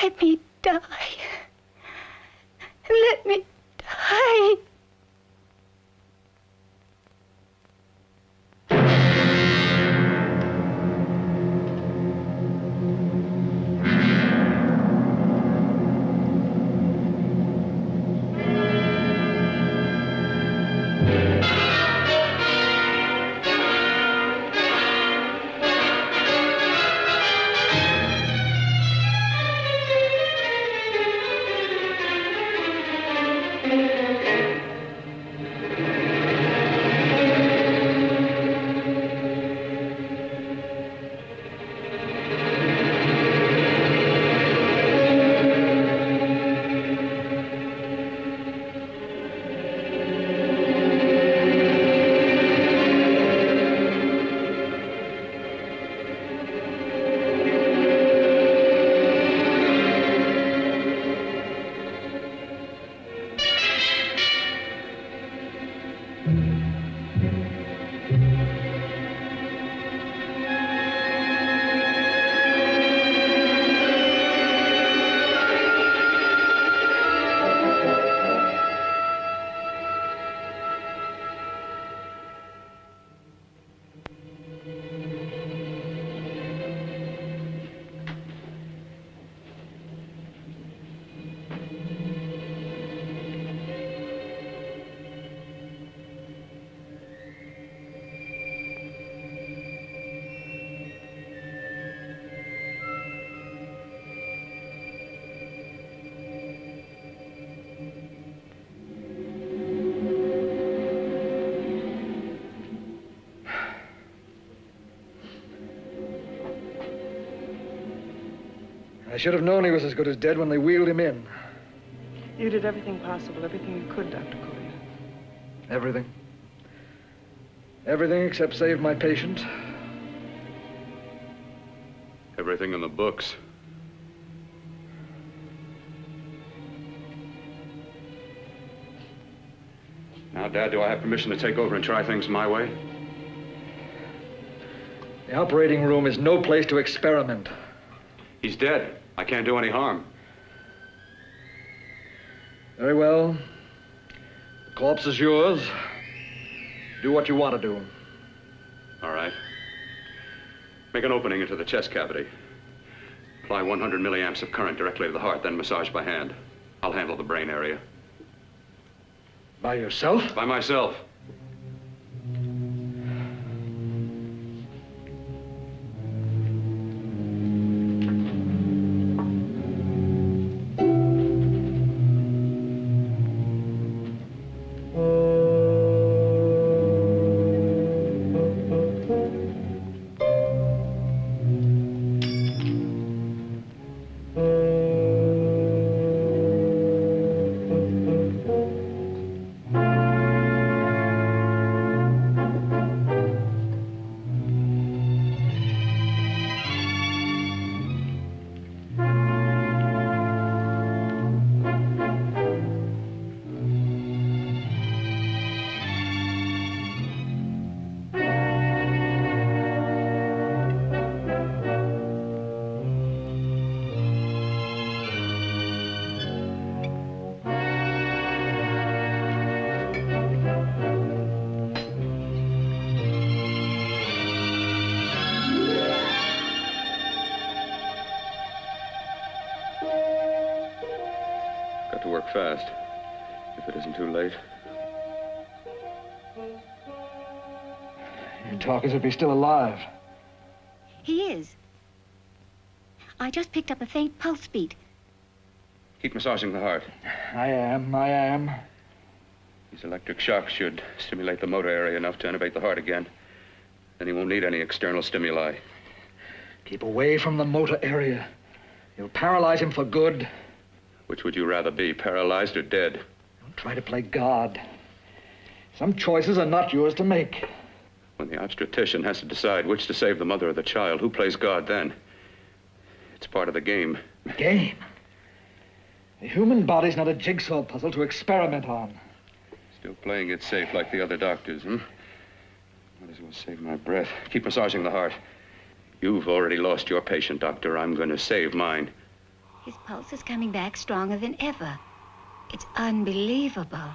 Let me die. Let me die. I should have known he was as good as dead when they wheeled him in. You did everything possible, everything you could, Dr. Collier. Everything. Everything except save my patient. Everything in the books. Now, Dad, do I have permission to take over and try things my way? The operating room is no place to experiment. He's dead. I can't do any harm. Very well. The corpse is yours. Do what you want to do. All right. Make an opening into the chest cavity. Apply 100 milliamps of current directly to the heart, then massage by hand. I'll handle the brain area. By yourself? By myself. Fast, if it isn't too late. You talk as if he's still alive. He is. I just picked up a faint pulse beat. Keep massaging the heart. I am. These electric shocks should stimulate the motor area enough to innervate the heart again. Then he won't need any external stimuli. Keep away from the motor area. You'll paralyze him for good. Which would you rather be, paralyzed or dead? Don't try to play God. Some choices are not yours to make. When the obstetrician has to decide which to save the mother or the child, who plays God then? It's part of the game. Game? The human body's not a jigsaw puzzle to experiment on. Still playing it safe like the other doctors, hmm? Might as well save my breath. Keep massaging the heart. You've already lost your patient, Doctor. I'm going to save mine. His pulse is coming back stronger than ever. It's unbelievable.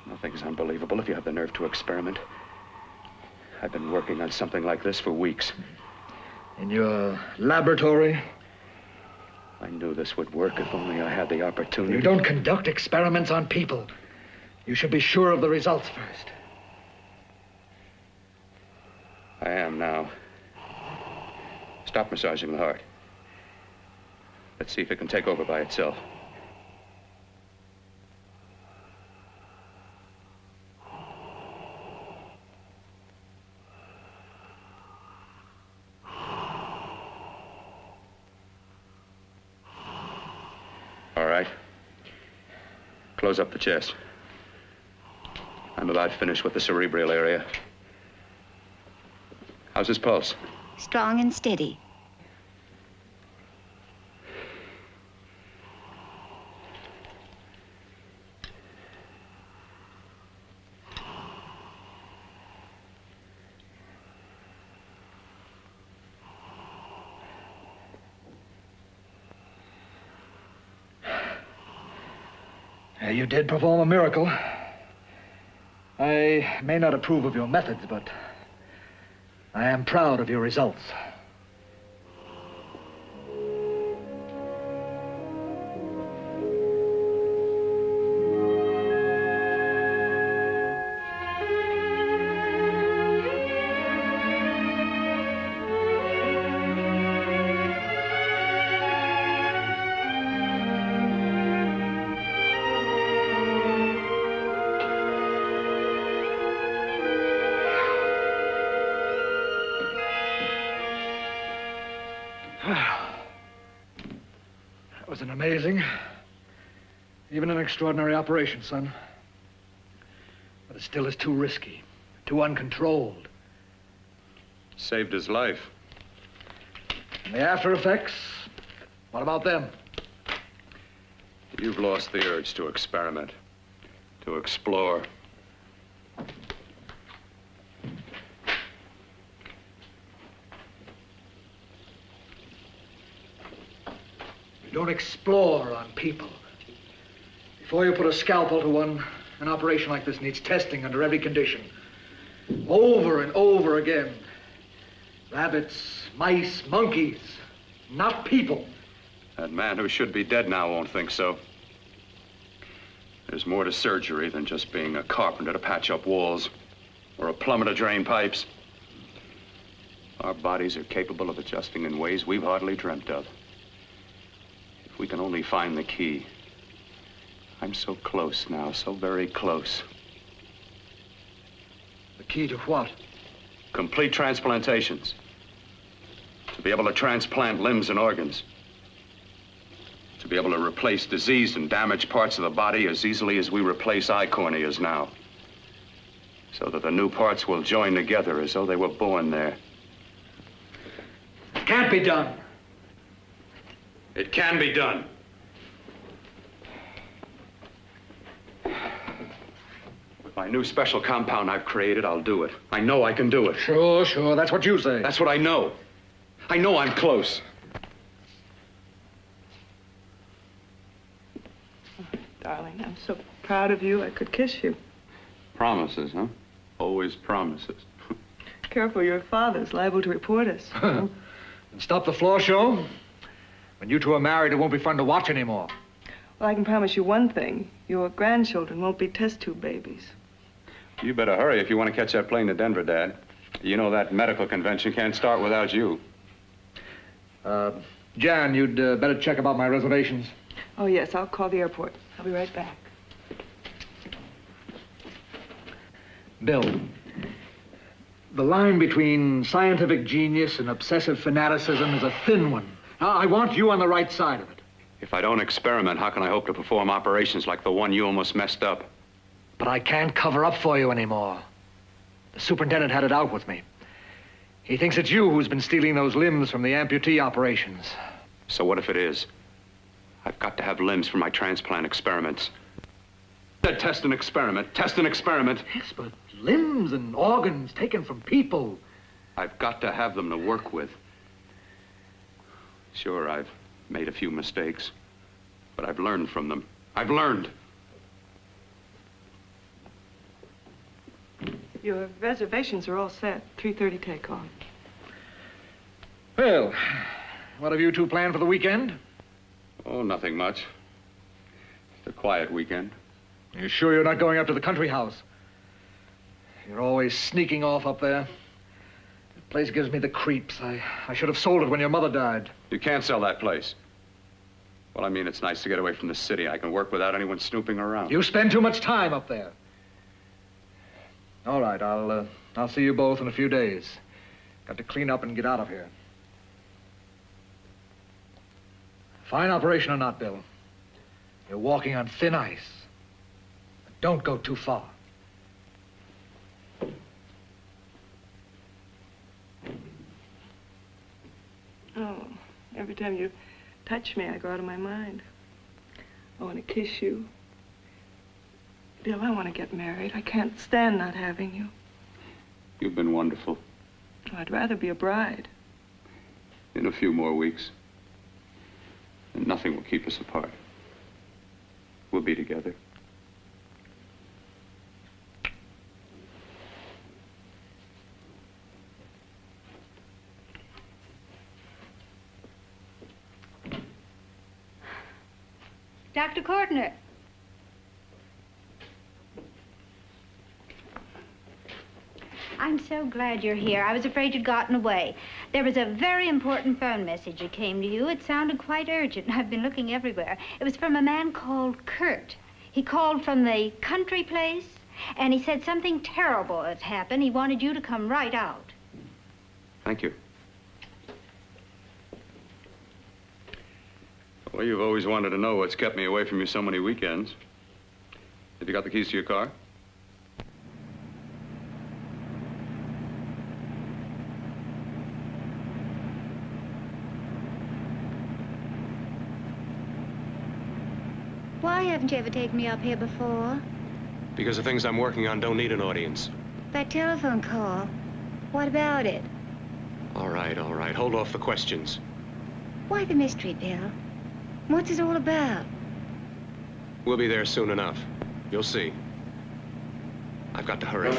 Nothing's unbelievable if you have the nerve to experiment. I've been working on something like this for weeks. In your laboratory? I knew this would work if only I had the opportunity. You don't conduct experiments on people. You should be sure of the results first. I am now. Stop massaging the heart. Let's see if it can take over by itself. All right. Close up the chest. I'm about finished with the cerebral area. How's his pulse? Strong and steady. You did perform a miracle. I may not approve of your methods, but I am proud of your results. That was an amazing, even an extraordinary operation, son. But it still is too risky, too uncontrolled. Saved his life. And the after effects, what about them? You've lost the urge to experiment, to explore. You don't explore on people. Before you put a scalpel to one, an operation like this needs testing under every condition. Over and over again. Rabbits, mice, monkeys, not people. That man who should be dead now won't think so. There's more to surgery than just being a carpenter to patch up walls or a plumber to drain pipes. Our bodies are capable of adjusting in ways we've hardly dreamt of. If we can only find the key. I'm so close now, so very close. The key to what? Complete transplantations. To be able to transplant limbs and organs. To be able to replace diseased and damaged parts of the body as easily as we replace eye corneas now. So that the new parts will join together as though they were born there. It can't be done. It can be done. With my new special compound I've created, I'll do it. I know I can do it. Sure, sure. That's what you say. That's what I know. I know I'm close. Darling, I'm so proud of you, I could kiss you. Promises, huh? Always promises. Careful, your father's liable to report us. And stop the floor show. When you two are married, it won't be fun to watch anymore. Well, I can promise you one thing. Your grandchildren won't be test tube babies. You better hurry if you want to catch that plane to Denver, Dad. You know that medical convention can't start without you. Jan, you'd better check about my reservations. Oh, yes, I'll call the airport. I'll be right back. Bill, the line between scientific genius and obsessive fanaticism is a thin one. I want you on the right side of it. If I don't experiment, how can I hope to perform operations like the one you almost messed up? But I can't cover up for you anymore. The superintendent had it out with me. He thinks it's you who's been stealing those limbs from the amputee operations. So what if it is? I've got to have limbs for my transplant experiments. Test and experiment, test and experiment. Yes, but limbs and organs taken from people. I've got to have them to work with. Sure, I've made a few mistakes. But I've learned from them. I've learned. Your reservations are all set. 3:30 takeoff. Well, what have you two planned for the weekend? Oh, nothing much. It's a quiet weekend. You sure you're not going up to the country house? You're always sneaking off up there. The place gives me the creeps. I should have sold it when your mother died. You can't sell that place. Well, I mean, it's nice to get away from the city. I can work without anyone snooping around. You spend too much time up there. All right, I'll see you both in a few days. Got to clean up and get out of here. Fine operation or not, Bill. You're walking on thin ice. But don't go too far. Oh, every time you touch me, I go out of my mind. I want to kiss you. Bill, I want to get married. I can't stand not having you. You've been wonderful. Oh, I'd rather be a bride. In a few more weeks. And nothing will keep us apart. We'll be together. Dr. Courtner. I'm so glad you're here. I was afraid you'd gotten away. There was a very important phone message that came to you. It sounded quite urgent. I've been looking everywhere. It was from a man called Kurt. He called from the country place, and he said something terrible had happened. He wanted you to come right out. Thank you. Well, you've always wanted to know what's kept me away from you so many weekends. Have you got the keys to your car? Why haven't you ever taken me up here before? Because the things I'm working on don't need an audience. That telephone call, what about it? All right, all right. Hold off the questions. Why the mystery, Bill? What's it all about? We'll be there soon enough. You'll see. I've got to hurry.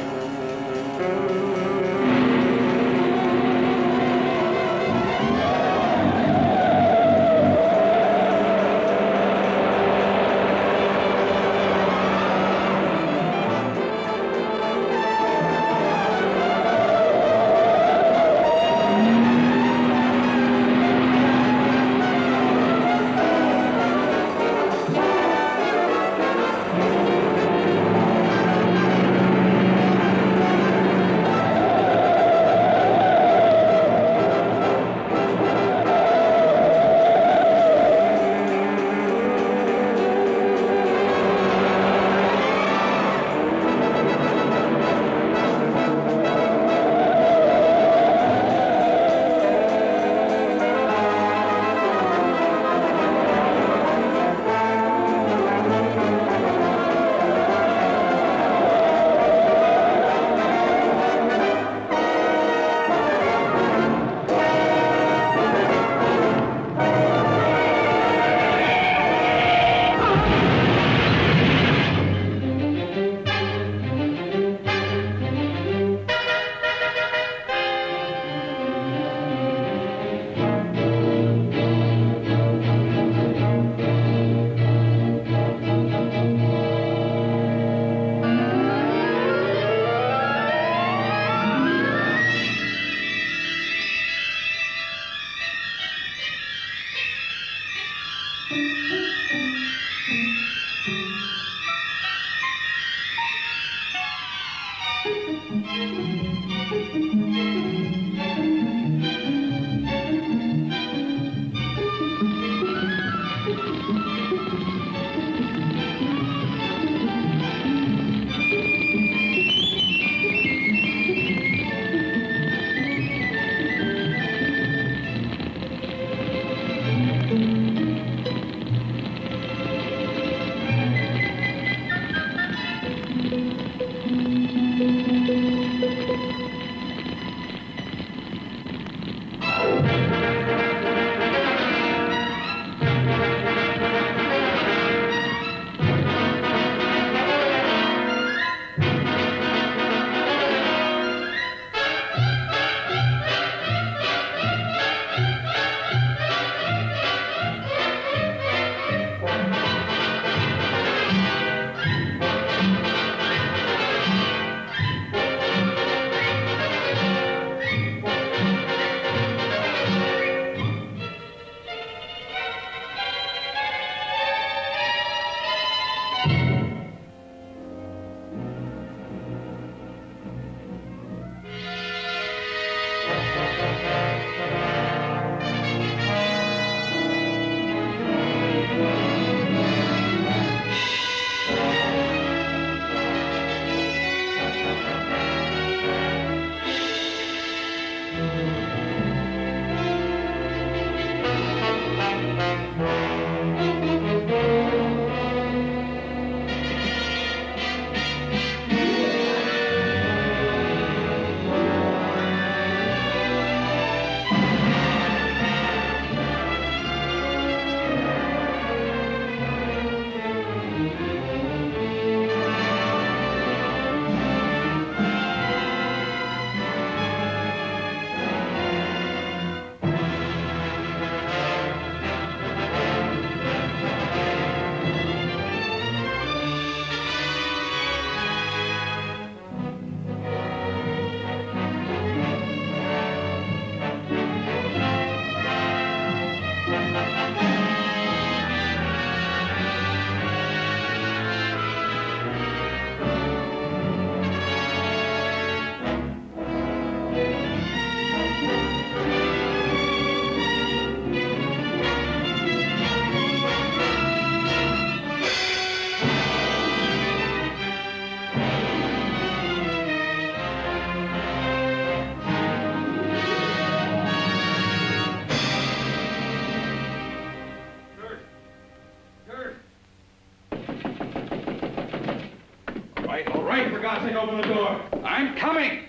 open the door. I'm coming.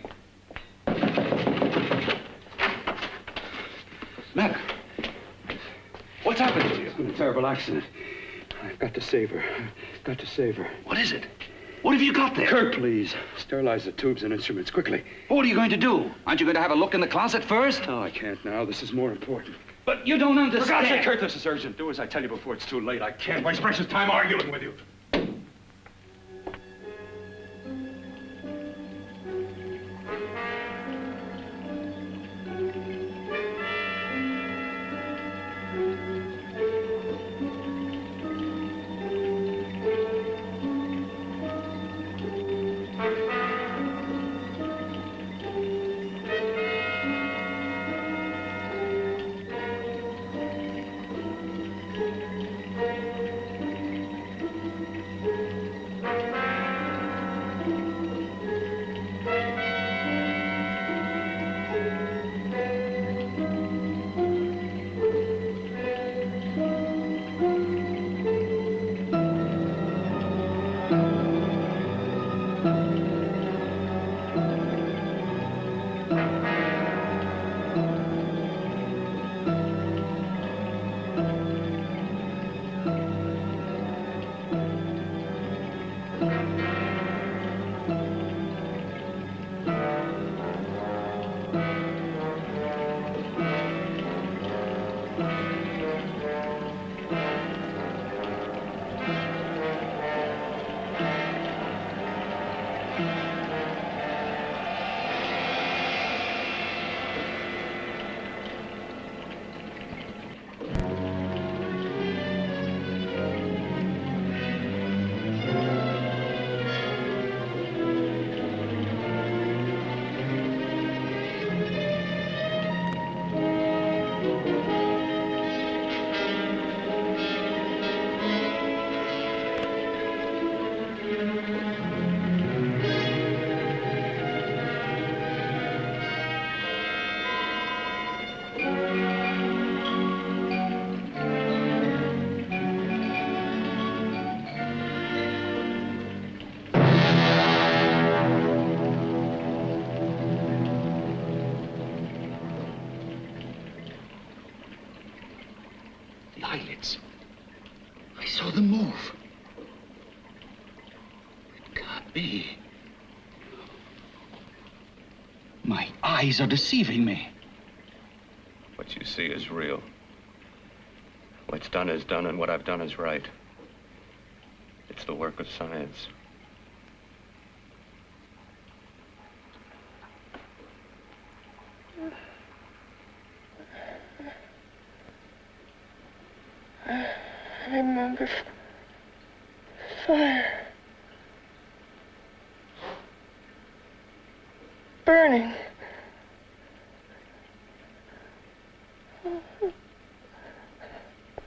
Mac, what's happened to you? It's been a terrible accident. I've got to save her. I've got to save her. What is it? What have you got there? Kurt, please. Sterilize the tubes and instruments quickly. What are you going to do? Aren't you going to have a look in the closet first? No, I can't now. This is more important. But you don't understand. For God's sake, Kurt, this is urgent. Do as I tell you before it's too late. I can't waste precious time arguing with you. Eyelids. I saw them move. It can't be. My eyes are deceiving me. What you see is real. What's done is done, and what I've done is right. It's the work of science. I remember fire. Burning.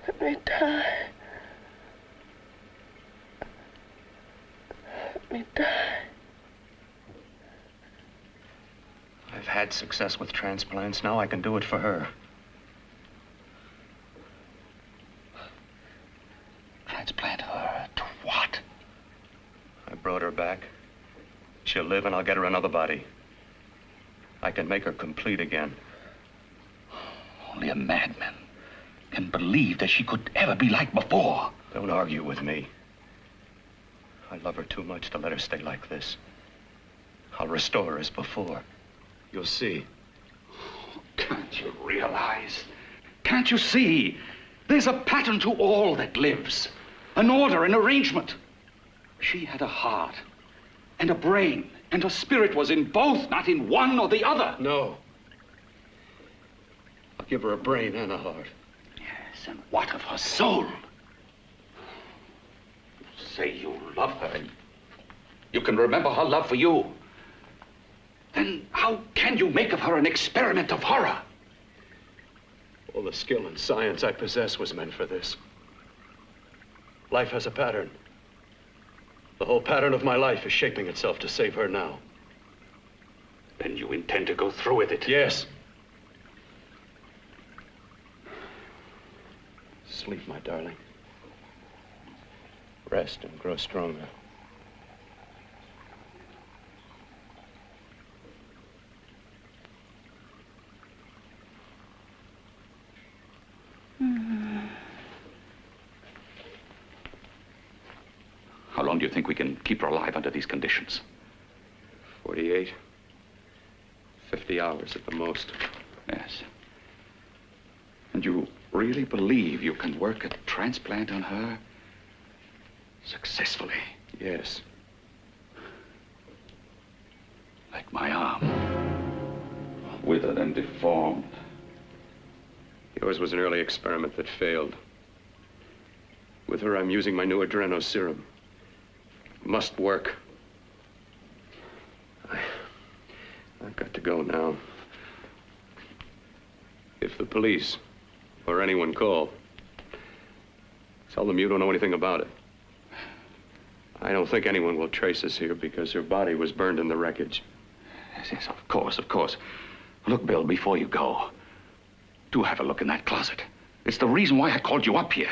Let me die. Let me die. I've had success with transplants. Now I can do it for her. Transplant her to what? I brought her back. She'll live, and I'll get her another body. I can make her complete again. Only a madman can believe that she could ever be like before. Don't argue with me. I love her too much to let her stay like this. I'll restore her as before. You'll see. Can't you realize? Can't you see? There's a pattern to all that lives. An order, an arrangement. She had a heart and a brain, and her spirit was in both, not in one or the other. No. I'll give her a brain and a heart. Yes, and what of her soul? You say you love her, and you can remember her love for you. Then how can you make of her an experiment of horror? All the skill and science I possess was meant for this. Life has a pattern. The whole pattern of my life is shaping itself to save her now. Then you intend to go through with it? Yes. Sleep, my darling. Rest and grow stronger. How long do you think we can keep her alive under these conditions? 48, 50 hours at the most. Yes. And you really believe you can work a transplant on her successfully? Yes. Like my arm. Withered and deformed. Yours was an early experiment that failed. With her, I'm using my new adreno serum. Must work. I've got to go now. If the police or anyone call, tell them you don't know anything about it. I don't think anyone will trace us here because her body was burned in the wreckage. Yes, of course, of course. Look, Bill, before you go, do have a look in that closet. It's the reason why I called you up here.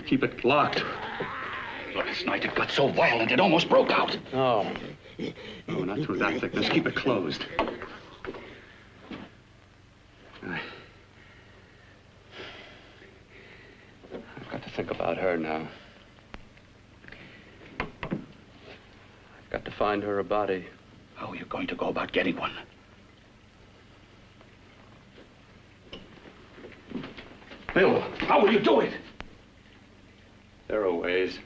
Keep it locked. Last night it got so violent it almost broke out. Oh. No, not through that thickness. Keep it closed. I've got to think about her now. I've got to find her a body. How are you going to go about getting one? Bill, how will you do it? There are ways.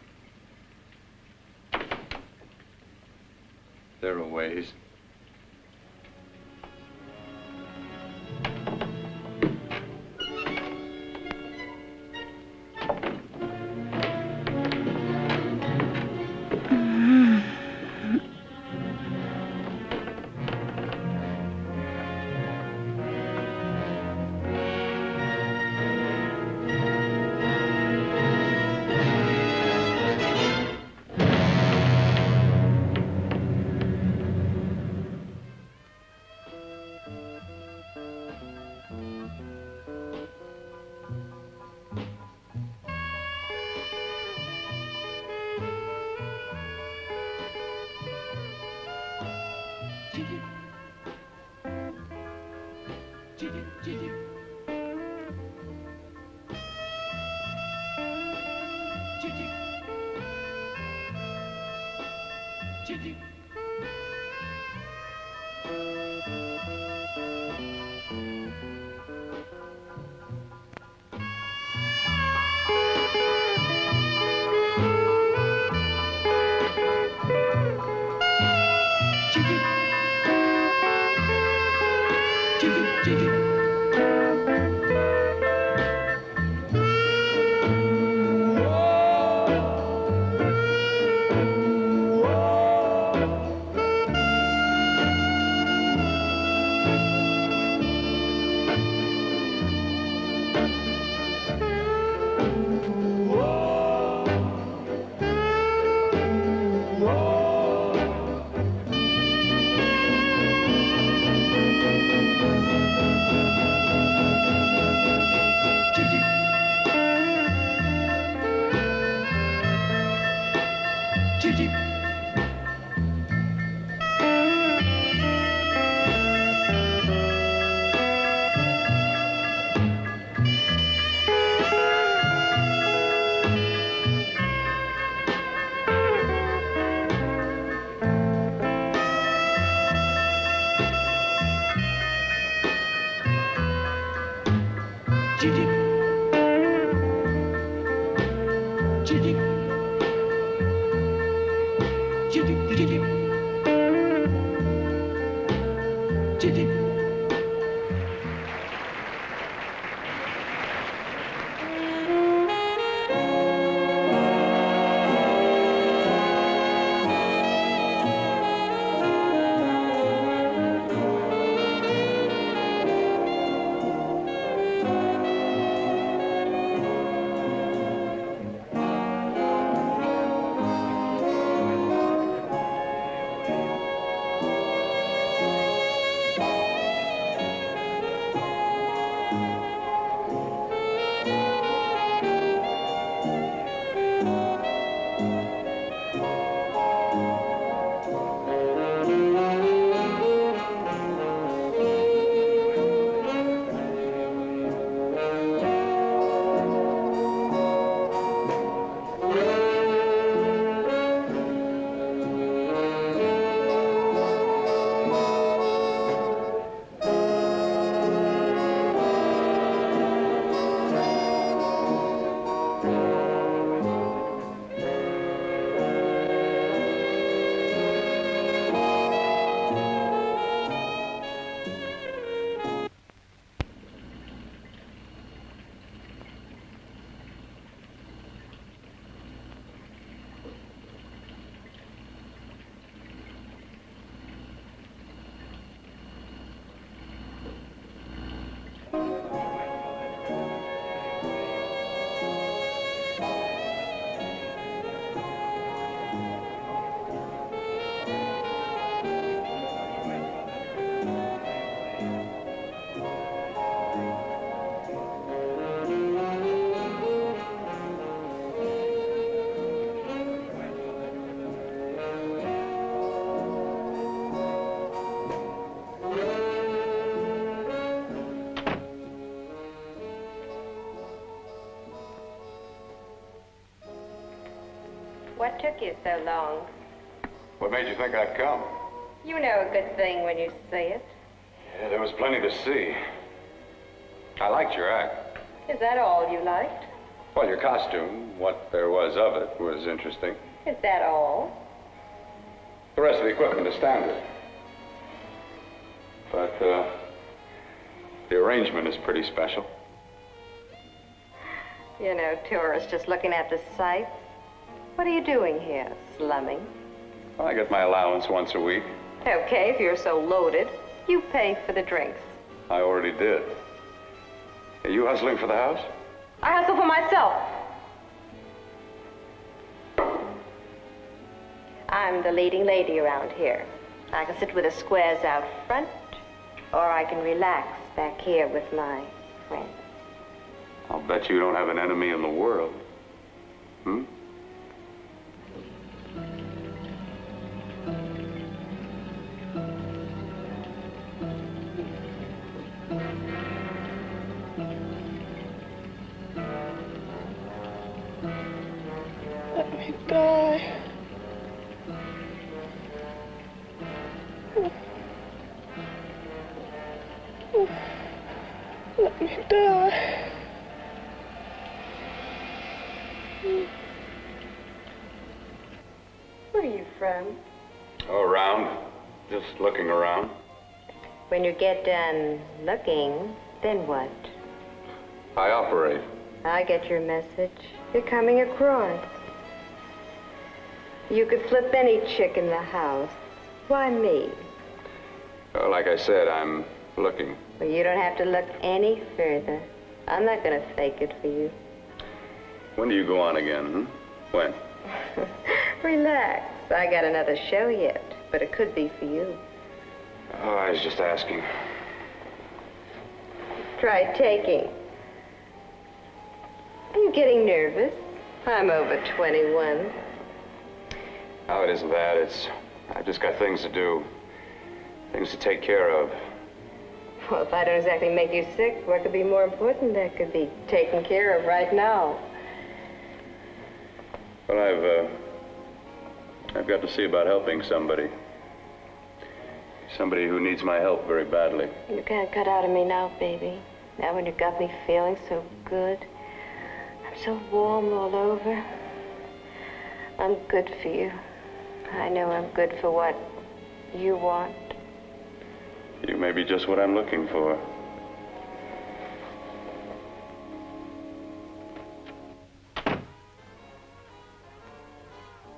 There are ways. What took you so long? What made you think I'd come? You know a good thing when you see it. Yeah, there was plenty to see. I liked your act. Is that all you liked? Well, your costume, what there was of it, was interesting. Is that all? The rest of the equipment is standard. But, the arrangement is pretty special. You know, tourists just looking at the sights. What are you doing here? Slumming? Well, I get my allowance once a week. Okay, if you're so loaded, you pay for the drinks. I already did. Are you hustling for the house? I hustle for myself. I'm the leading lady around here. I can sit with the squares out front, or I can relax back here with my friends. I'll bet you don't have an enemy in the world. Hmm? Let me die. Let me die. Where are you from? Oh, around. Just looking around. When you get done looking, then what? I operate. I get your message. You're coming across. You could flip any chick in the house. Why me? Well, like I said, I'm looking. Well, you don't have to look any further. I'm not going to fake it for you. When do you go on again, hmm? When? Relax. I got another show yet, but it could be for you. Oh, I was just asking. Try taking. Are you getting nervous? I'm over 21. Oh, it isn't that. I've just got things to do. Things to take care of. Well, if I don't exactly make you sick, what could be more important that could be taken care of right now? Well, I've got to see about helping somebody. Somebody who needs my help very badly. You can't cut out of me now, baby. Now when you got me feeling so good. I'm so warm all over. I'm good for you. I know I'm good for what you want. You may be just what I'm looking for.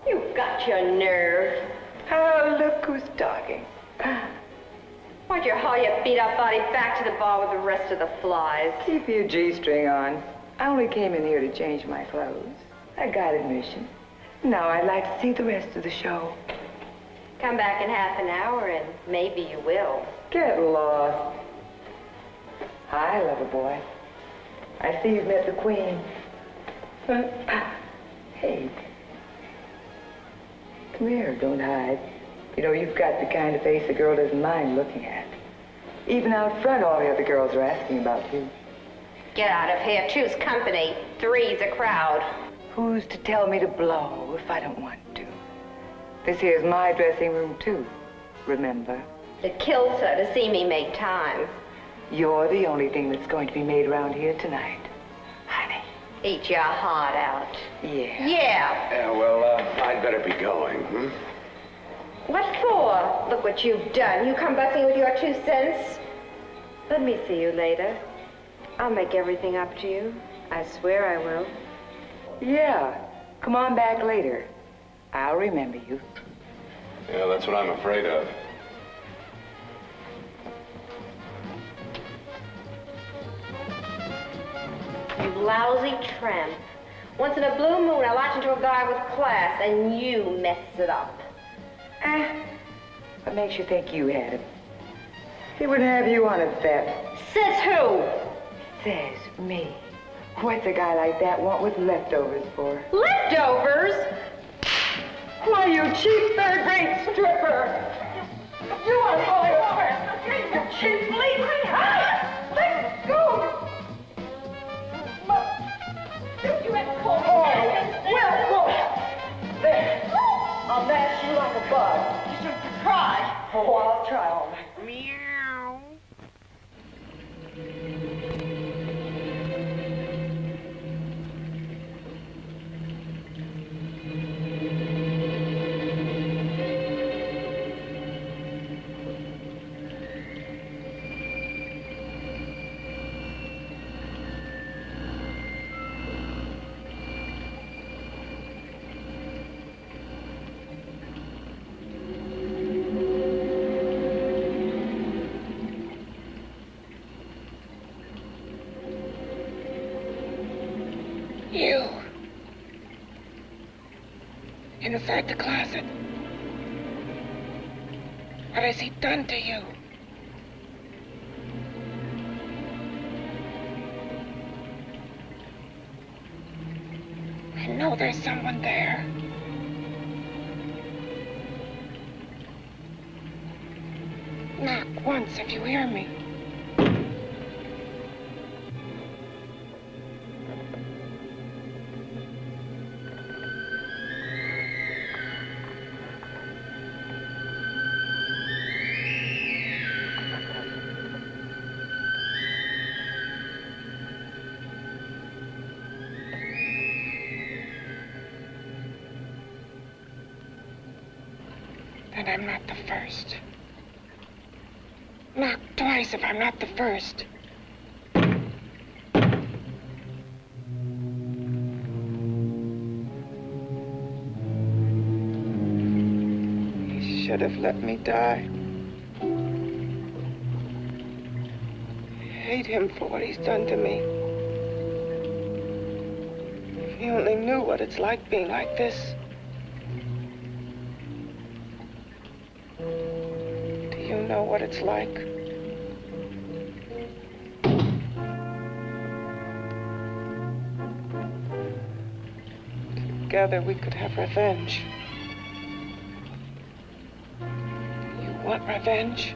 You've got your nerve. Oh, look who's talking. Why'd you haul your beat-up body back to the bar with the rest of the flies? Keep your G-string on. I only came in here to change my clothes. I got admission. Now I'd like to see the rest of the show. Come back in half an hour and maybe you will. Get lost. Hi, lover boy. I see you've met the queen. Hey. Come here, don't hide. You know, you've got the kind of face a girl doesn't mind looking at. Even out front, all the other girls are asking about you. Get out of here. Choose company. Three's a crowd. Who's to tell me to blow if I don't want to? This here's my dressing room, too. Remember? It kills her to see me make time. You're the only thing that's going to be made around here tonight. Honey. Eat your heart out. Yeah. Yeah. Yeah, well, I'd better be going, hmm? What for? Look what you've done. You come busting with your 2 cents. Let me see you later. I'll make everything up to you. I swear I will. Yeah. Come on back later. I'll remember you. Yeah, that's what I'm afraid of. You lousy tramp. Once in a blue moon, I latch into a guy with class, and you mess it up. What makes you think you had him? He wouldn't have you on a bet. Says who? Says me. What's a guy like that want with leftovers for? Leftovers? Why, you cheap third-rate stripper! You are falling over! You cheap bleeding! Let go! You had pulled. Oh, well, there. Oh, I'll try all right. Meow. You. Inside the closet. What has he done to you? I know there's someone there. Knock once if you hear me. And I'm not the first. Knock twice if I'm not the first. He should have let me die. I hate him for what he's done to me. If he only knew what it's like being like this. You know what it's like. Together we could have revenge. You want revenge?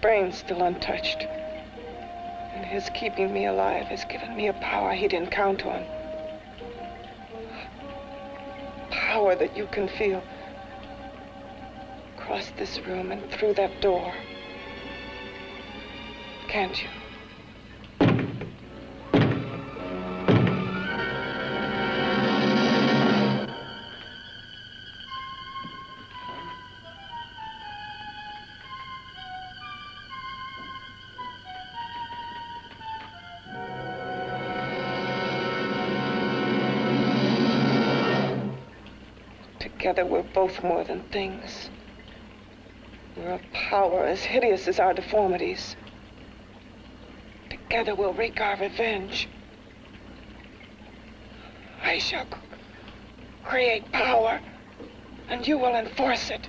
Brain's still untouched. And his keeping me alive has given me a power he didn't count on. Power that you can feel across this room and through that door. Can't you? Together, we're both more than things. We're a power as hideous as our deformities. Together, we'll wreak our revenge. I shall create power, and you will enforce it.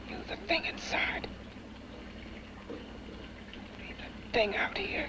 You, the thing inside. Me, the thing out here.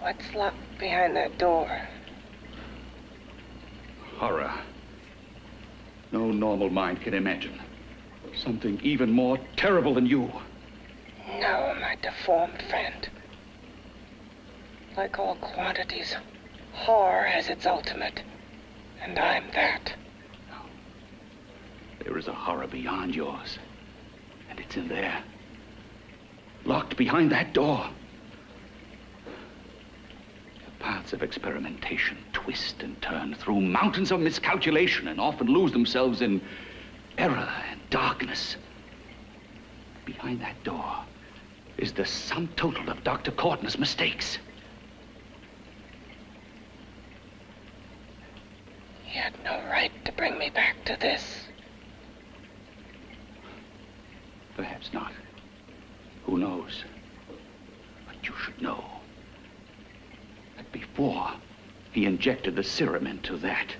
What's locked behind that door? Horror. No normal mind can imagine something even more terrible than you. No, my deformed friend. Like all quantities, horror has its ultimate, and I'm that. There is a horror beyond yours, and it's in there, locked behind that door. The paths of experimentation twist and turn through mountains of miscalculation and often lose themselves in error and darkness. Behind that door is the sum total of Dr. Corton's mistakes. He had no right to bring me back to this. Perhaps not. Who knows? But you should know that before he injected the serum into that,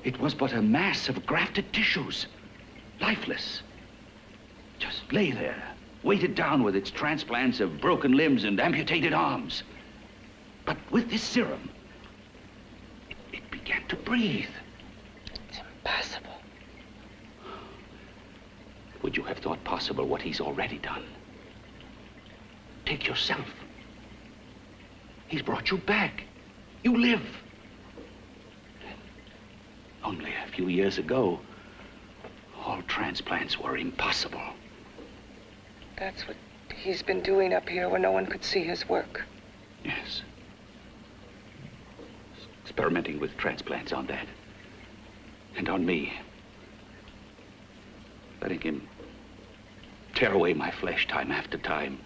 it was but a mass of grafted tissues, lifeless. Just lay there, weighted down with its transplants of broken limbs and amputated arms. But with this serum, it began to breathe. It's impossible. Would you have thought possible what he's already done? Take yourself. He's brought you back. You live. Only a few years ago, all transplants were impossible. That's what he's been doing up here where no one could see his work. Yes. Experimenting with transplants on that. And on me. Letting him tear away my flesh time after time,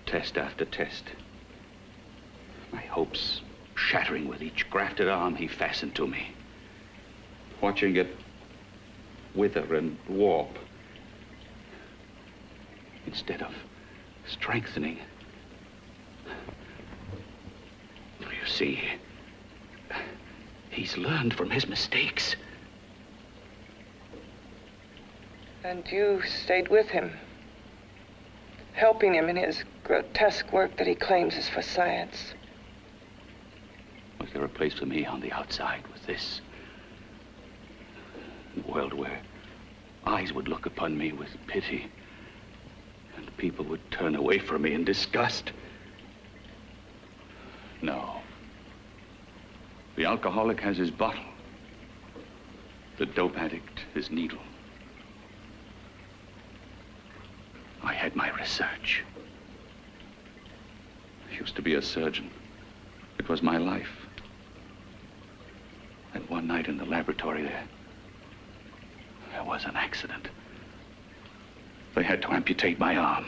test after test. My hopes shattering with each grafted arm he fastened to me. Watching it wither and warp. Instead of strengthening. You see, he's learned from his mistakes. And you stayed with him, helping him in his grotesque work that he claims is for science. Was there a place for me on the outside with this? A world where eyes would look upon me with pity and people would turn away from me in disgust? No. The alcoholic has his bottle. The dope addict his needle. I had my research. I used to be a surgeon. It was my life. And one night in the laboratory there was an accident. They had to amputate my arm.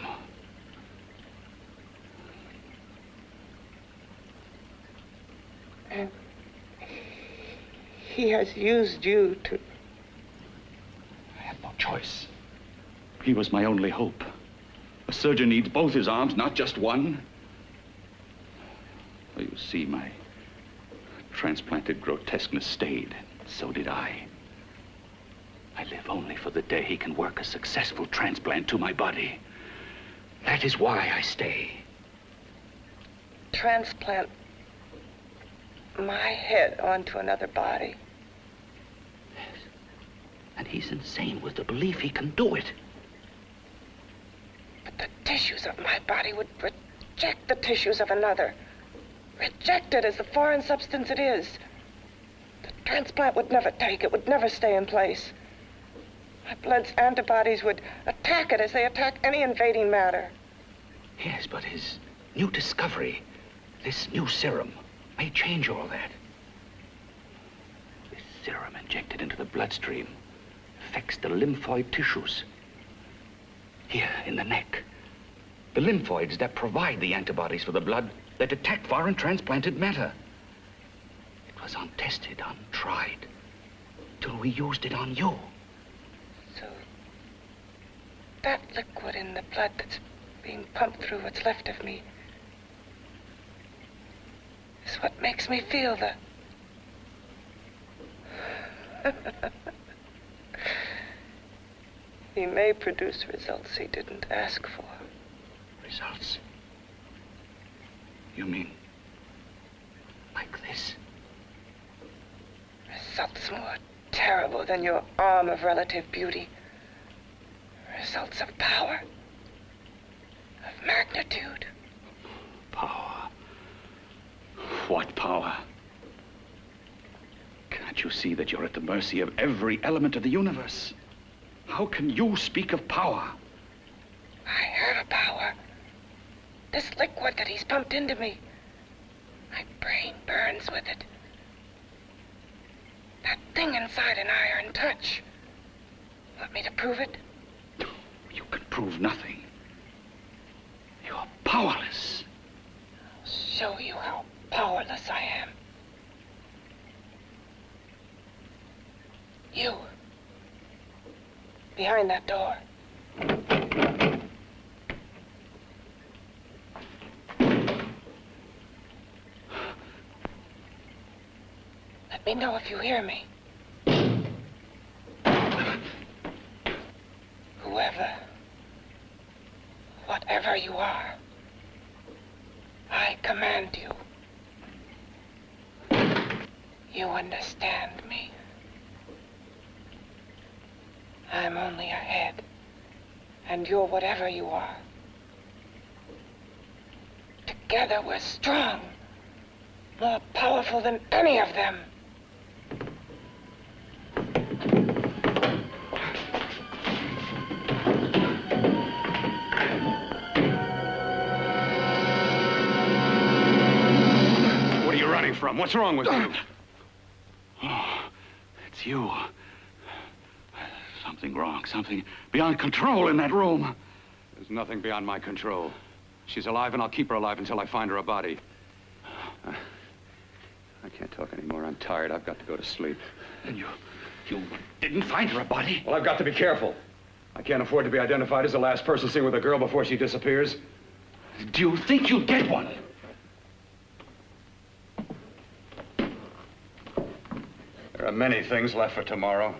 And he has used you to... I had no choice. He was my only hope. A surgeon needs both his arms, not just one. Well, you see, my transplanted grotesqueness stayed. So did I. I live only for the day he can work a successful transplant to my body. That is why I stay. Transplant my head onto another body. Yes. And he's insane with the belief he can do it. But the tissues of my body would reject the tissues of another. Reject it as the foreign substance it is. The transplant would never take it, would never stay in place. My blood's antibodies would attack it as they attack any invading matter. Yes, but his new discovery, this new serum, may change all that. This serum injected into the bloodstream affects the lymphoid tissues. Here, in the neck. The lymphoids that provide the antibodies for the blood that attack foreign transplanted matter. It was untested, untried, till we used it on you. So, that liquid in the blood that's being pumped through what's left of me, is what makes me feel the... He may produce results he didn't ask for. Results? You mean like this? Results more terrible than your arm of relative beauty. Results of power, of magnitude. Power? What power? Can't you see that you're at the mercy of every element of the universe? How can you speak of power? I have power. This liquid that he's pumped into me. My brain burns with it. That thing inside an iron touch. Want me to prove it? You can prove nothing. You're powerless. I'll show you how powerless I am. You. Behind that door. Let me know if you hear me. Whoever, whatever you are, I command you. You understand me. I'm only a head, and you're whatever you are. Together we're strong, more powerful than any of them. What are you running from? What's wrong with you? Oh, it's you. Something wrong, something beyond control in that room. There's nothing beyond my control. She's alive, and I'll keep her alive until I find her a body. I can't talk anymore. I'm tired. I've got to go to sleep. And you didn't find her a body? Well, I've got to be careful. I can't afford to be identified as the last person seen with a girl before she disappears. Do you think you'll get one? There are many things left for tomorrow.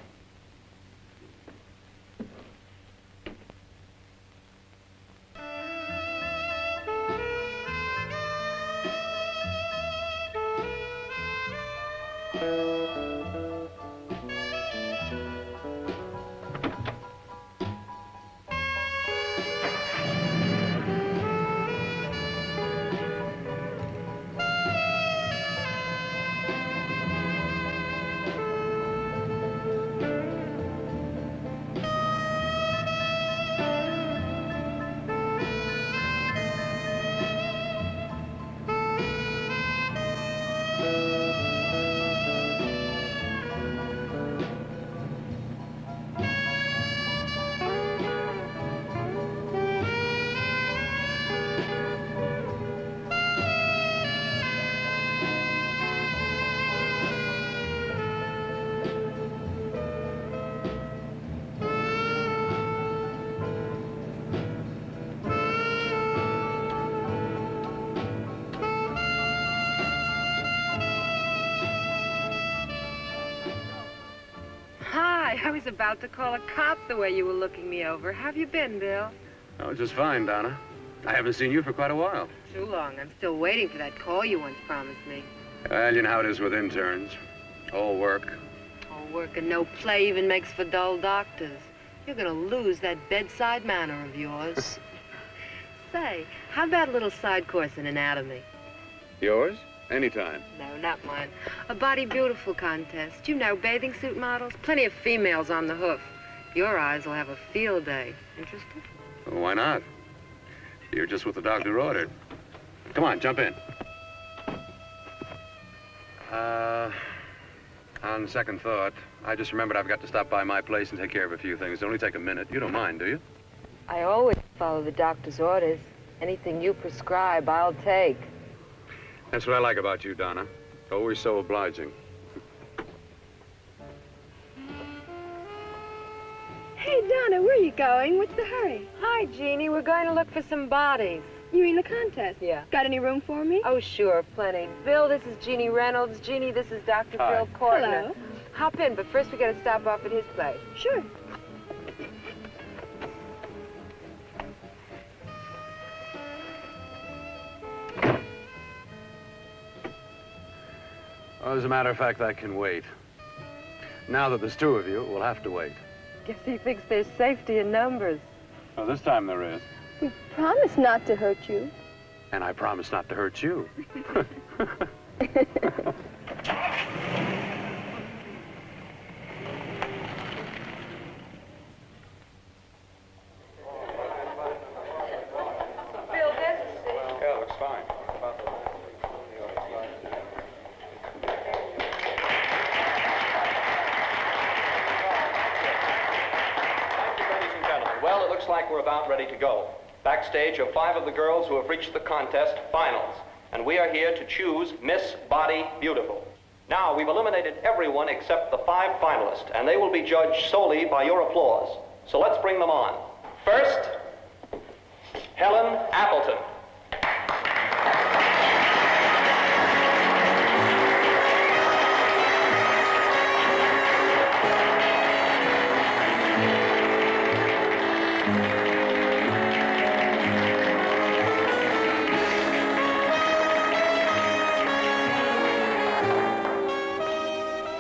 I was about to call a cop the way you were looking me over. How have you been, Bill? Oh, just fine, Donna. I haven't seen you for quite a while. Too long. I'm still waiting for that call you once promised me. Well, you know how it is with interns. All work. All work and no play even makes for dull doctors. You're gonna lose that bedside manner of yours. Say, how about a little side course in anatomy? Yours? Anytime. No, not mine. A Body Beautiful contest. You know, bathing suit models. Plenty of females on the hoof. Your eyes will have a field day. Interested? Well, why not? You're just what the doctor ordered. Come on, jump in. On second thought, I just remembered I've got to stop by my place and take care of a few things. It'll only take a minute. You don't mind, do you? I always follow the doctor's orders. Anything you prescribe, I'll take. That's what I like about you, Donna. Always so obliging. Hey, Donna, where are you going? What's the hurry? Hi, Jeannie. We're going to look for some bodies. You mean the contest? Yeah. Got any room for me? Oh, sure, plenty. Bill, this is Jeannie Reynolds. Jeannie, this is Dr. Hi. Bill Cortner. Hello. Hop in, but first we got to stop off at his place. Sure. Well, as a matter of fact, that can wait. Now that there's two of you, we'll have to wait. Guess he thinks there's safety in numbers. Well, this time there is. We promised not to hurt you. And I promise not to hurt you. Bill, there's a seat. Yeah, looks fine. Ladies and gentlemen, well, it looks like we're about ready to go. Backstage are 5 of the girls who have reached the contest finals, and we are here to choose Miss Body Beautiful. Now, we've eliminated everyone except the 5 finalists, and they will be judged solely by your applause. So let's bring them on. First, Helen Appleton.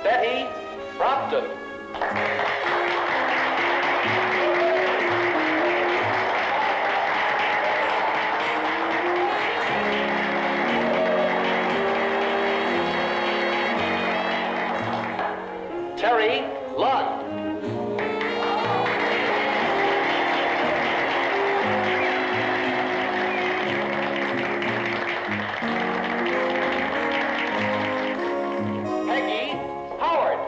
Betty Brompton. Terry Lund. Peggy Howard.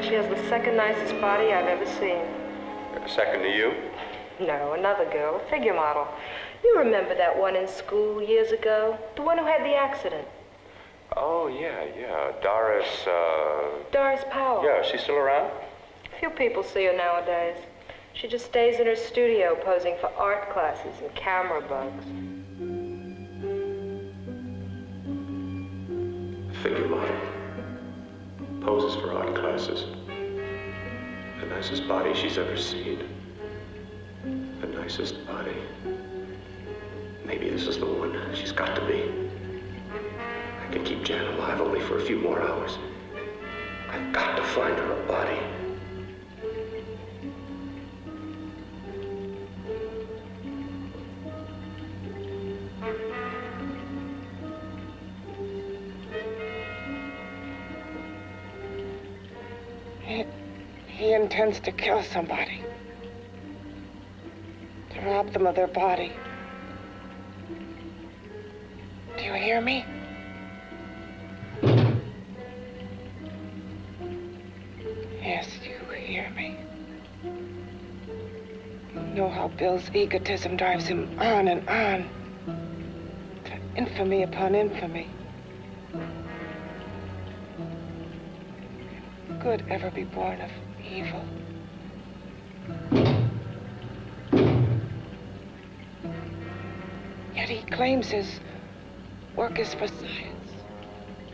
She has the second nicest body I've ever seen. Second to you? No, another girl, a figure model. You remember that one in school years ago? The one who had the accident. Oh, yeah. Doris Powell. Yeah, she's still around? Few people see her nowadays. She just stays in her studio posing for art classes and camera bugs. Figure model. Poses for art classes. The nicest body she's ever seen. The nicest body. Maybe this is the one. She's got to be. I can keep Jan alive only for a few more hours. I've got to find her a body. He intends to kill somebody. To rob them of their body. Do you hear me? Yes, you hear me. You know how Bill's egotism drives him on and on. To infamy upon infamy. Good ever be born of evil? Yet he claims his work is for science,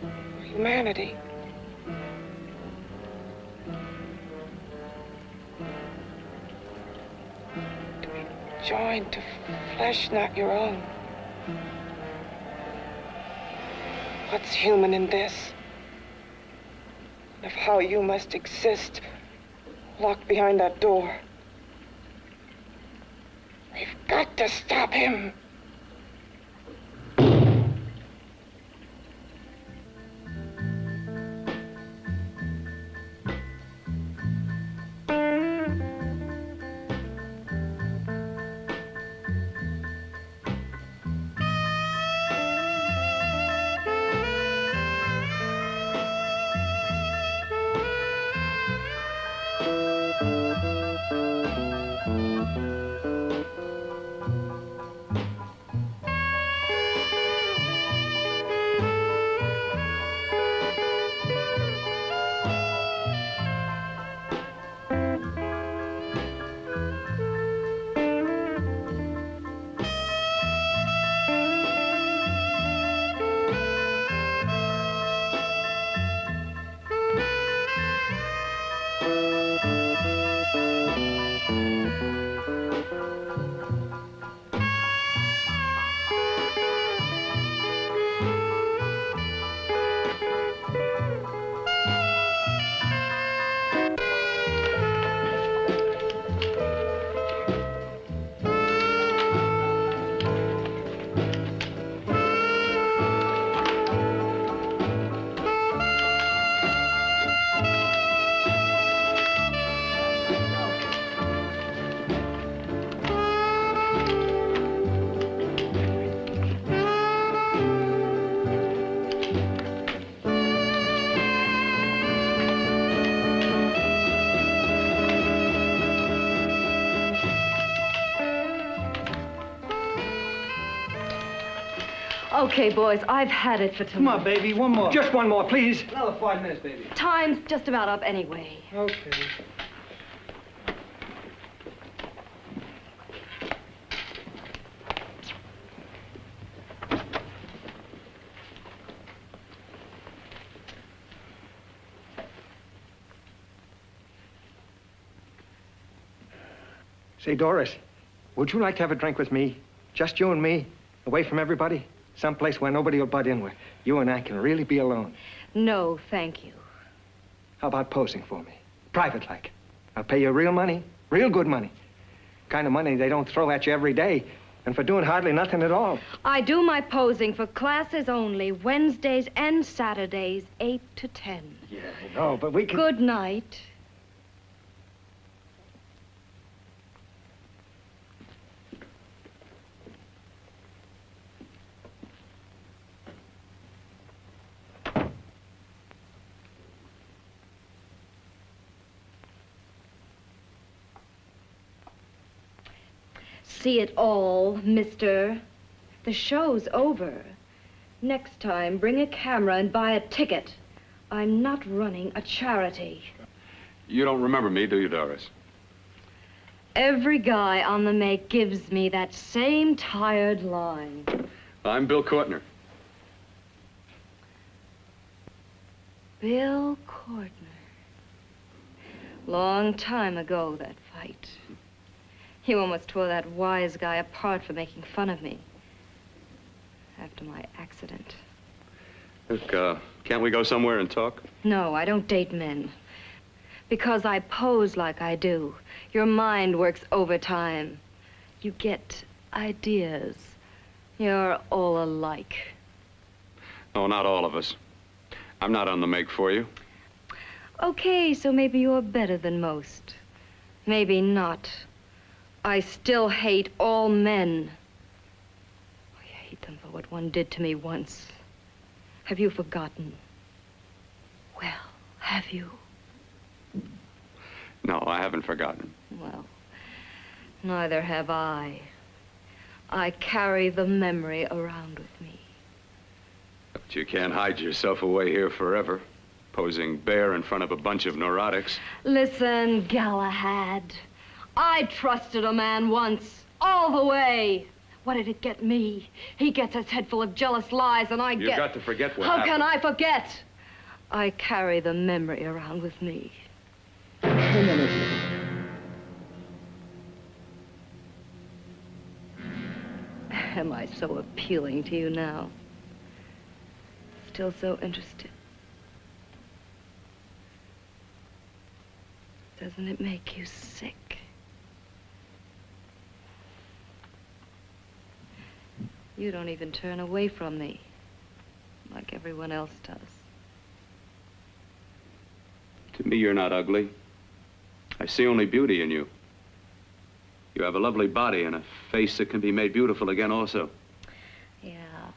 for humanity. To be joined to flesh not your own. What's human in this? Of how you must exist locked behind that door. We've got to stop him. Okay, boys, I've had it for tonight. Come on, baby, one more. Just one more, please. Another 5 minutes, baby. Time's just about up anyway. Okay. Say, Doris, would you like to have a drink with me? Just you and me, away from everybody? Someplace where nobody will butt in, where you and I can really be alone. No, thank you. How about posing for me? Private like. I'll pay you real money, real good money. Kind of money they don't throw at you every day, and for doing hardly nothing at all. I do my posing for classes only, Wednesdays and Saturdays, 8 to 10. Yeah, I know, but we can... Good night. See it all, mister. The show's over. Next time, bring a camera and buy a ticket. I'm not running a charity. You don't remember me, do you, Doris? Every guy on the make gives me that same tired line. I'm Bill Courtner. Bill Courtner. Long time ago, that fight. You almost tore that wise guy apart for making fun of me. After my accident. Look, can't we go somewhere and talk? No, I don't date men. Because I pose like I do. Your mind works overtime. You get ideas. You're all alike. No, not all of us. I'm not on the make for you. Okay, so maybe you're better than most. Maybe not. I still hate all men. I hate them for what one did to me once. Have you forgotten? Well, have you? No, I haven't forgotten. Well, neither have I. I carry the memory around with me. But you can't hide yourself away here forever, posing bare in front of a bunch of neurotics. Listen, Galahad. I trusted a man once, all the way. What did it get me? He gets his head full of jealous lies, and I get... You've got to forget what How happened. can I forget? I carry the memory around with me. Am I so appealing to you now? Still so interested? Doesn't it make you sick? You don't even turn away from me, like everyone else does. To me, you're not ugly. I see only beauty in you. You have a lovely body and a face that can be made beautiful again also. Yeah.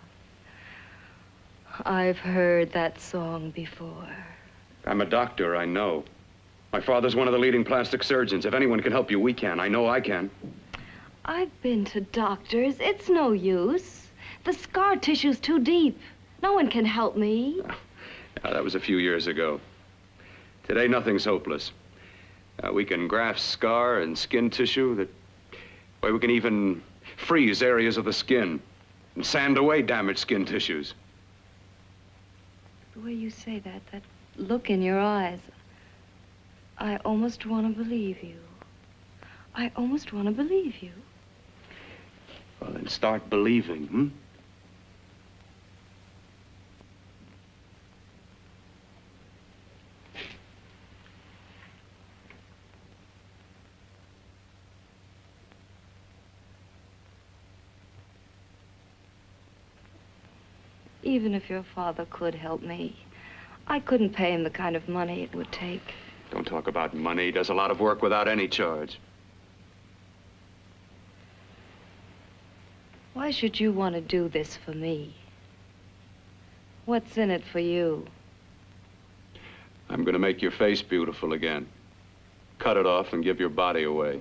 I've heard that song before. I'm a doctor, I know. My father's one of the leading plastic surgeons. If anyone can help you, we can. I know I can. I've been to doctors. It's no use. The scar tissue's too deep. No one can help me. Now, that was a few years ago. Today, nothing's hopeless. We can graft scar and skin tissue that... Well, we can even freeze areas of the skin and sand away damaged skin tissues. The way you say that look in your eyes, I almost want to believe you. I almost want to believe you. Well, then start believing, hmm? Even if your father could help me, I couldn't pay him the kind of money it would take. Don't talk about money. He does a lot of work without any charge. Why should you want to do this for me? What's in it for you? I'm going to make your face beautiful again. Cut it off and give your body away.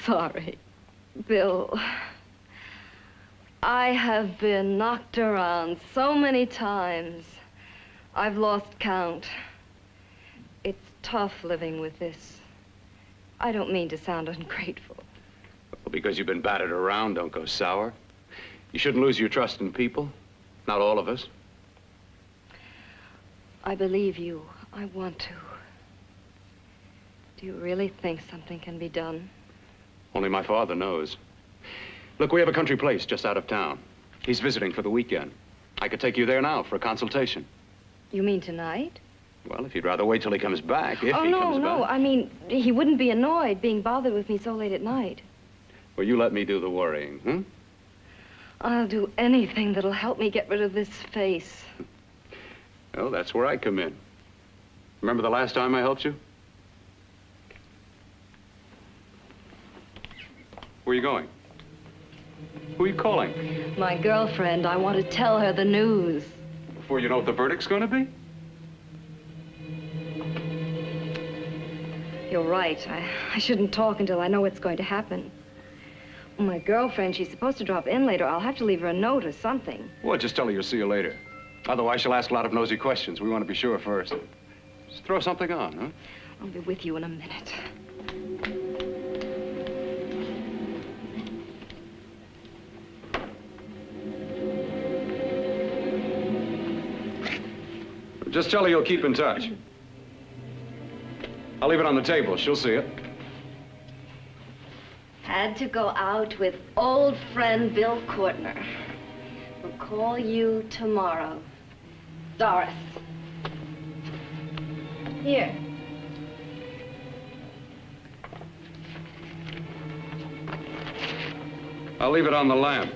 sorry. Bill, I have been knocked around so many times. I've lost count. It's tough living with this. I don't mean to sound ungrateful. Well, because you've been battered around, don't go sour. You shouldn't lose your trust in people. Not all of us. I believe you. I want to. Do you really think something can be done? Only my father knows. Look, we have a country place just out of town. He's visiting for the weekend. I could take you there now for a consultation. You mean tonight? Well, if you'd rather wait till he comes back, if he comes back. No. I mean, he wouldn't be annoyed being bothered with me so late at night. Well, you let me do the worrying, hmm? I'll do anything that'll help me get rid of this face. Well, that's where I come in. Remember the last time I helped you? Where are you going? Who are you calling? My girlfriend. I want to tell her the news. Before you know what the verdict's going to be? You're right. I shouldn't talk until I know what's going to happen. My girlfriend, she's supposed to drop in later. I'll have to leave her a note or something. Well, just tell her you'll see you later. Otherwise, she'll ask a lot of nosy questions. We want to be sure first. Just throw something on, huh? I'll be with you in a minute. Just tell her you'll keep in touch. I'll leave it on the table. She'll see it. Had to go out with old friend Bill Courtner. We'll call you tomorrow. Doris. Here. I'll leave it on the lamp.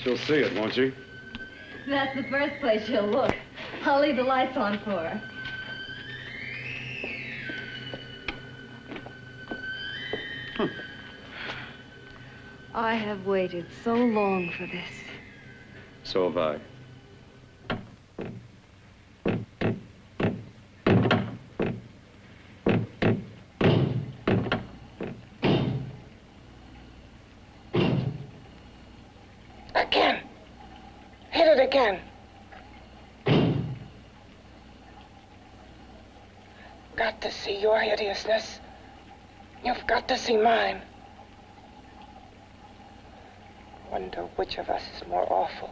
She'll see it, won't she? That's the first place she'll look. I'll leave the lights on for her. I have waited so long for this. So have I. Again. Hit it again. Got to see your hideousness. You've got to see mine. Wonder which of us is more awful.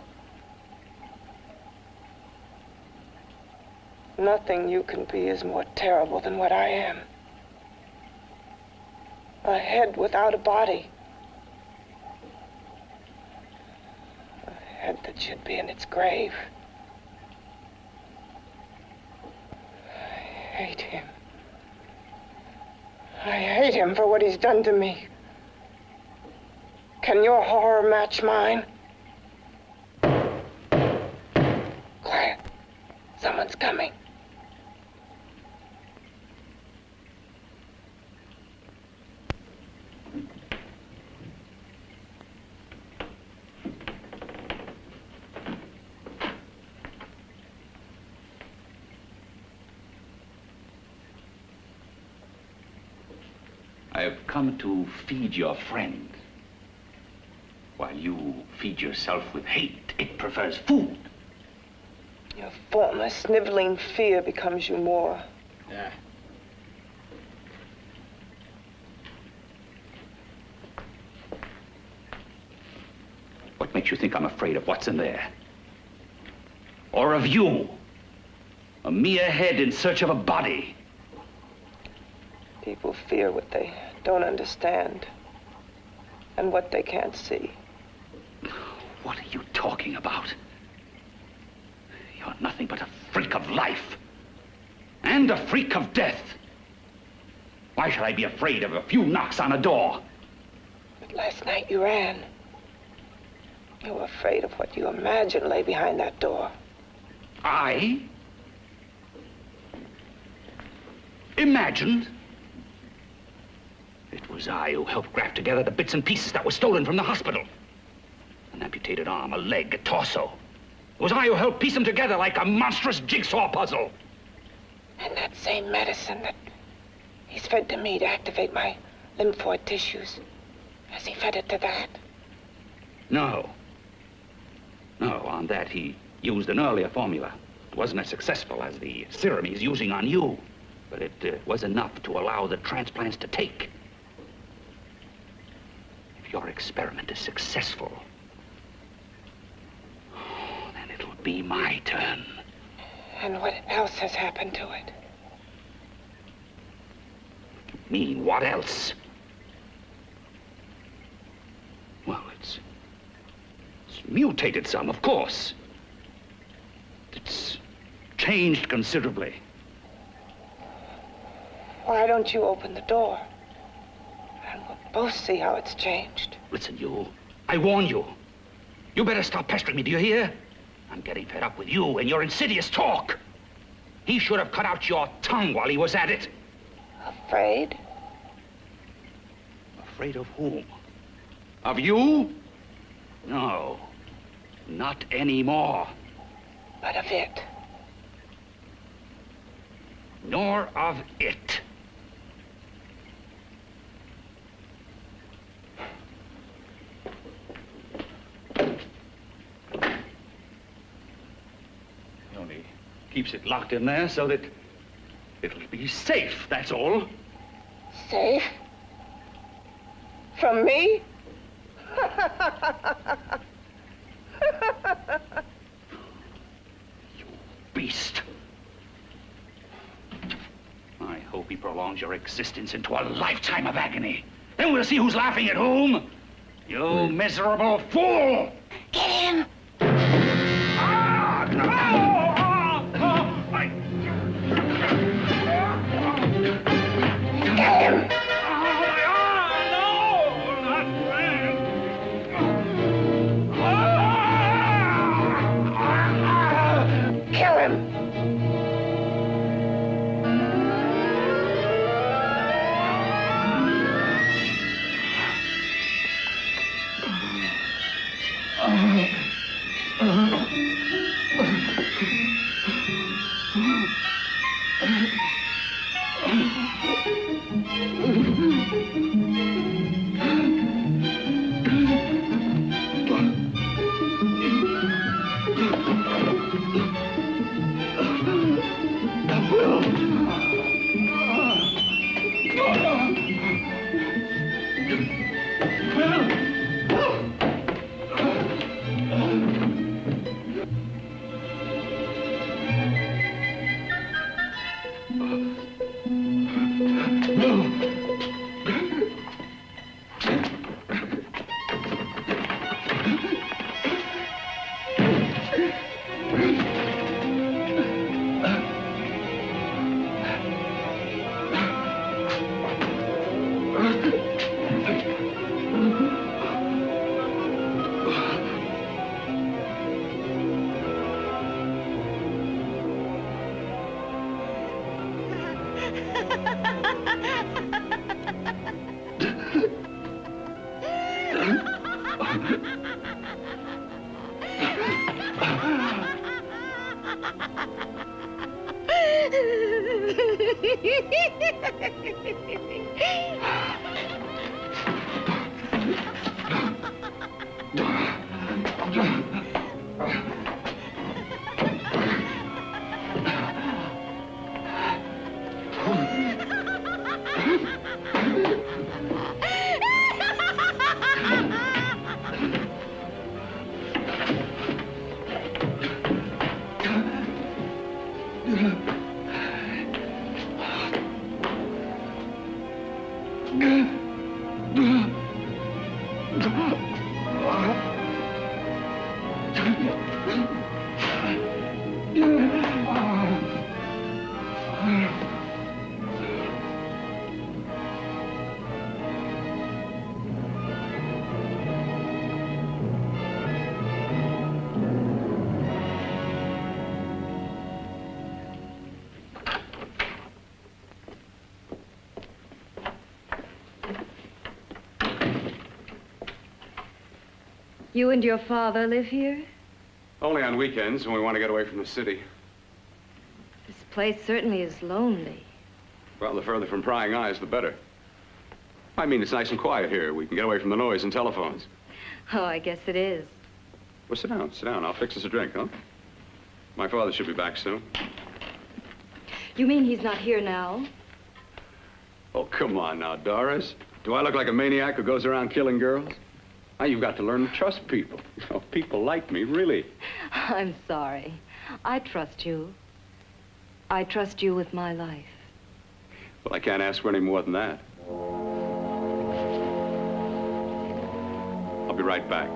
Nothing you can be is more terrible than what I am. A head without a body. A head that should be in its grave. I hate him. I hate him for what he's done to me. Can your horror match mine? Quiet. Someone's coming. I have come to feed your friend. While you feed yourself with hate, it prefers food. Your former sniveling fear becomes you more. Yeah. What makes you think I'm afraid of what's in there? Or of you? A mere head in search of a body. People fear what they don't understand and what they can't see. What are you talking about? You're nothing but a freak of life. And a freak of death. Why should I be afraid of a few knocks on a door? But last night you ran. You were afraid of what you imagined lay behind that door. I? Imagined? It was I who helped graft together the bits and pieces that were stolen from the hospital. An amputated arm, a leg, a torso. It was I who helped piece them together like a monstrous jigsaw puzzle. And that same medicine that he's fed to me to activate my lymphoid tissues. Has he fed it to that? No. No, on that he used an earlier formula. It wasn't as successful as the serum he's using on you, but it was enough to allow the transplants to take. If your experiment is successful, then it'll be my turn. And what else has happened to it? Mean, what else? Well, it's mutated some, of course. It's changed considerably. Why don't you open the door? And we'll both see how it's changed. Listen, you. I warn you. You better stop pestering me, do you hear? I'm getting fed up with you and your insidious talk. He should have cut out your tongue while he was at it. Afraid? Afraid of whom? Of you? No, not anymore. But of it. Nor of it. He only keeps it locked in there so that it'll be safe, that's all. Safe? From me? You beast. I hope he prolongs your existence into a lifetime of agony. Then we'll see who's laughing at whom. You miserable fool! Get him! Get him! Kill him! You and your father live here? Only on weekends when we want to get away from the city. This place certainly is lonely. Well, the further from prying eyes, the better. I mean, it's nice and quiet here. We can get away from the noise and telephones. Oh, I guess it is. Well, sit down, sit down. I'll fix us a drink, huh? My father should be back soon. You mean he's not here now? Oh, come on now, Doris. Do I look like a maniac who goes around killing girls? Now, you've got to learn to trust people. You know, people like me, really. I'm sorry. I trust you. I trust you with my life. Well, I can't ask for any more than that. I'll be right back.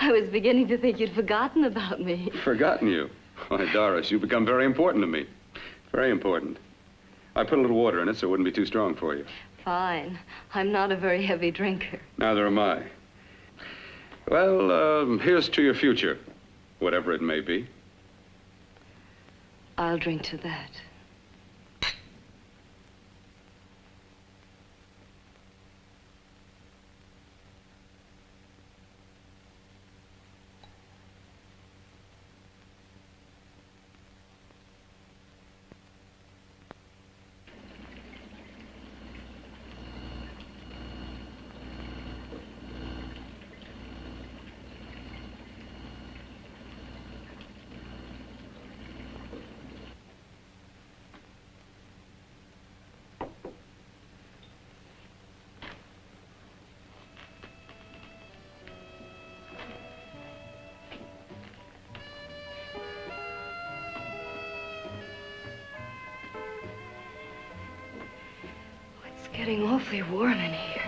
I was beginning to think you'd forgotten about me. Forgotten you? Why, Doris, you've become very important to me. Very important. I put a little water in it so it wouldn't be too strong for you. Fine. I'm not a very heavy drinker. Neither am I. Well, here's to your future, whatever it may be. I'll drink to that. It's getting awfully warm in here.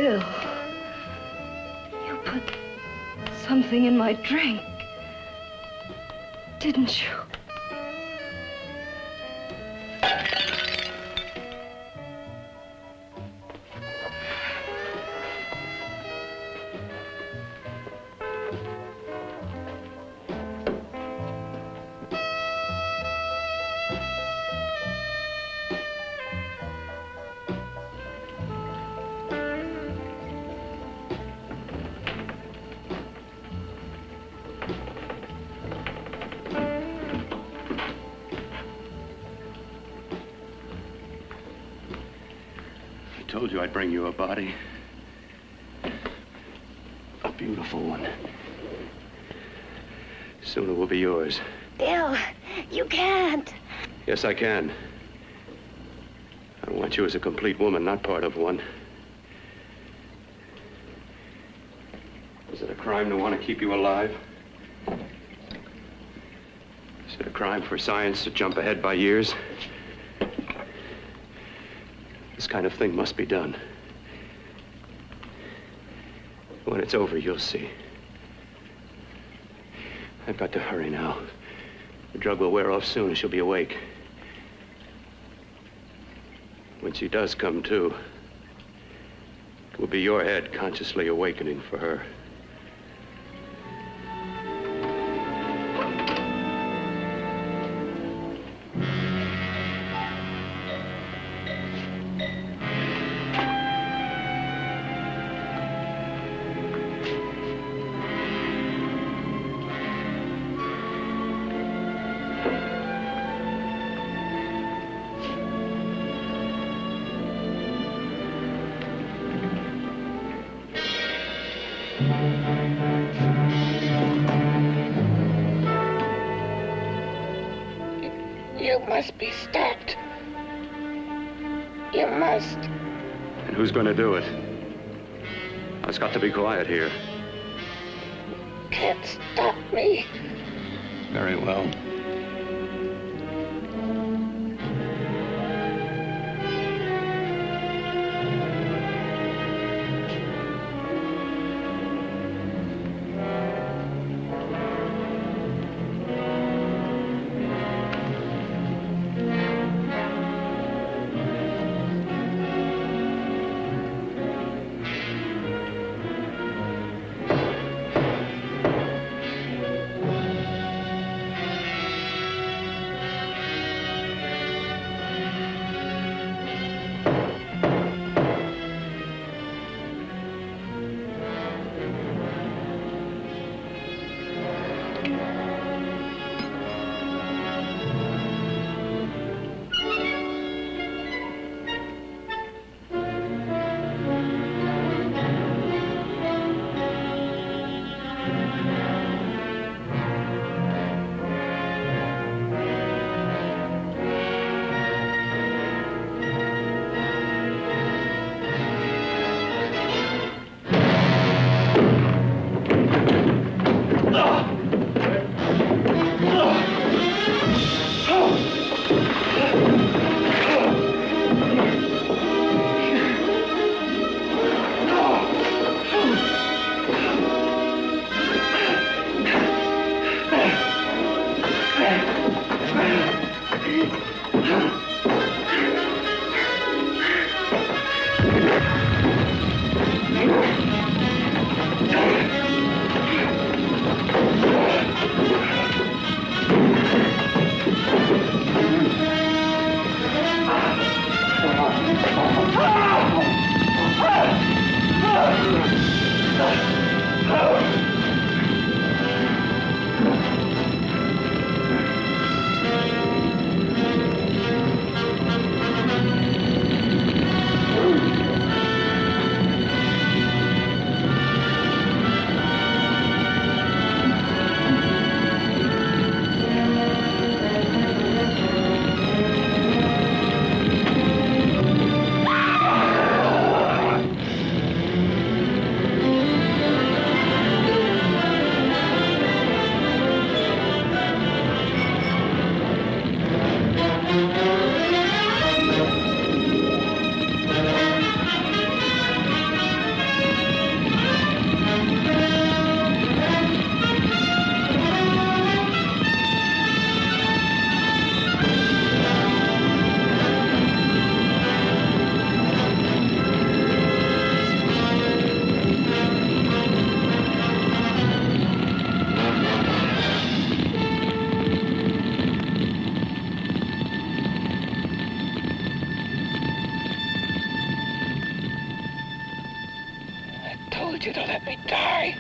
Bill, you put something in my drink, didn't you? I told you I'd bring you a body. A beautiful one. Soon it will be yours. Bill, you can't. Yes, I can. I want you as a complete woman, not part of one. Is it a crime to want to keep you alive? Is it a crime for science to jump ahead by years? This kind of thing must be done. When it's over, you'll see. I've got to hurry now. The drug will wear off soon and she'll be awake. When she does come to, it will be your head consciously awakening for her. You must be stopped. You must. And who's going to do it? It's got to be quiet here. Can't stop me. Very well. told you to let me die.